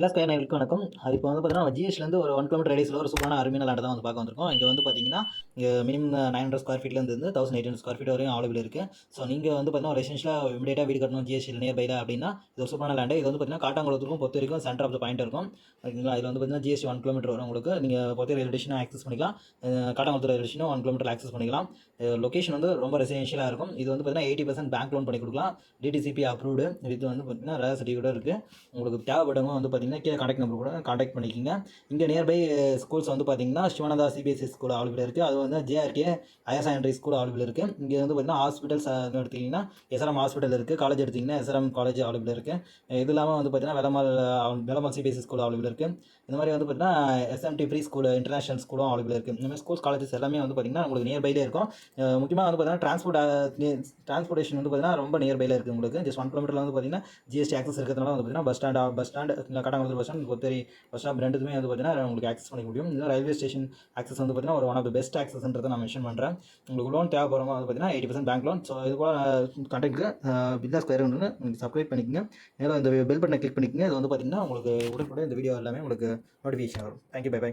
Square நேயர்களுக்கு வணக்கம். அது இப்போ வந்து பார்த்தீங்கன்னா, ஜிஎஸ்டிலேருந்து ஒரு 1 கிலோமீட்டர் ரேடியஸில் ஒரு சூப்பரான அருமையான லேண்ட் தான் வந்து பார்க்க வந்திருக்கோம். இங்கே வந்து பார்த்தீங்கன்னா, இங்கே மினிமம் 900 ஸ்கொயர் ஃபீட்லேருந்து 1800 ஸ்கொயர் ஃபீட் வரையும் அவைலபிள் இருக்குது. ஸோ நீங்கள் வந்து பார்த்தீங்கன்னா, ஒரு ரெசிடென்ஷியலாக இமீடியட்டாக வீடு கட்டணும் ஜிஎஸ்டியில் நியர்பைல அப்படின்னா, இது ஒரு சூப்பரான லேண்டு. இது வந்து பார்த்தீங்கன்னா, காட்டாங்குளத்துக்கும் பொறுத்த வரைக்கும் சென்டர் ஆஃப் த பாயிண்ட் இருக்கும். ஓகேங்களா? இதில் வந்து பார்த்தீங்கன்னா, ஜிஎஸ்டி 1 கிலோமீட்டர் வரும் உங்களுக்கு. நீங்கள் பொறுத்த ரயில்வே ஸ்டேஷனை ஆக்சஸ் பண்ணிக்கலாம். காட்டாங்குளத்து ரயில்வே ஸ்டேஷனும் 1 கிலோமீட்டர் ஆக்சஸ் பண்ணிக்கலாம். லொகேஷன் வந்து ரொம்ப ரெசிடென்ஷியலாக இருக்கும். இது வந்து பார்த்தீங்கன்னா 80% பேங்க் லோன் பண்ணி கொடுக்கலாம். DTCP approved. இது வந்து பார்த்தீங்கன்னா ரேர் சர்டிஃபிகேட் இருக்குது. உங்களுக்கு தேவைப்பட்டவங்க வந்து பார்த்தீங்கன்னா கீழே கான்டாக்ட் நம்பர் கூட கான்டாக்ட் பண்ணிக்கோங்க. இங்கே நியர்பை ஸ்கூல்ஸ் வந்து பார்த்தீங்கன்னா சிவானந்தா சிபிஎஸ்சி ஸ்கூல் அவைலபிள் இருக்குது. அது வந்து JRK higher secondary school available இருக்குது. இங்கே வந்து பார்த்தீங்கன்னா ஹாஸ்பிட்டல்ஸ் எடுத்திங்கன்னா எஸ்ஆர்எம் ஹாஸ்பிட்டல் இருக்குது. காலேஜ் எடுத்திங்கன்னா எஸ்ஆர்எம் காலேஜ் அவைலபிள் இருக்குது. இது இல்லாமல் வந்து பார்த்தீங்கன்னா வெளமல் சிபிஎஸ்சி ஸ்கூல் அவைலபிள் இருக்குது. இந்த மாதிரி வந்து பார்த்தீங்கன்னா எஸ்எம்டி ஃப்ரீ ஸ்கூல் இன்டர்நேஷனல் ஸ்கூலும் அவைலபிள் இருக்குது. இந்த மாதிரி ஸ்கூல்ஸ் காலேஜஸ் எல்லாமே வந்து பார்த்தீங்கன்னா உங்களுக்கு நியர்பைலே இருக்கும். முக்கியமாக வந்து பார்த்தீங்கன்னா டிரான்ஸ்போர்ட்டேஷன் வந்து பார்த்தீங்கன்னா ரொம்ப நியர்பையில் இருக்குது உங்களுக்கு. ஜஸ்ட் 1 கிலோமீட்டரில் வந்து பார்த்தீங்கன்னா ஜிஎஸ்டி ஆக்சஸ் இருக்கிறதுனால வந்து பார்த்தீங்கன்னா bus stand Kattankulathur bus stand Kotheri bus stop ரெண்டுத்துமே வந்து பார்த்தீங்கன்னா உங்களுக்கு ஆக்சஸ் பண்ணிக்க முடியும். இந்த ரயில்வே ஸ்டேஷன் ஆக்சஸ் வந்து பார்த்தீங்கன்னா ஒரு ஒன் ஆஃப் த பெஸ்ட் ஆக்சஸ்ன்றதை நான் மென்ஷன் பண்ணுறேன். உங்களுக்கு லோன் தேவைப்படுறவங்க வந்து பார்த்தீங்கன்னா 80% பேங்க் லோன். ஸோ இது போல் கான்டாக்டுக்கு பிஸ்னஸ் ஸ்கொயர் உங்களுக்கு சப்ஸ்கிரைப் பண்ணிக்கோங்க. மேலும் இந்த பெல் பட்டனை கிளிக் பண்ணிக்கோங்க. இது வந்து பார்த்தீங்கன்னா உங்களுக்கு உடனுக்குடன் இந்த வீடியோ எல்லாமே உங்களுக்கு நோட்டிஃபிகேஷன் வரும். Thank you, bye by.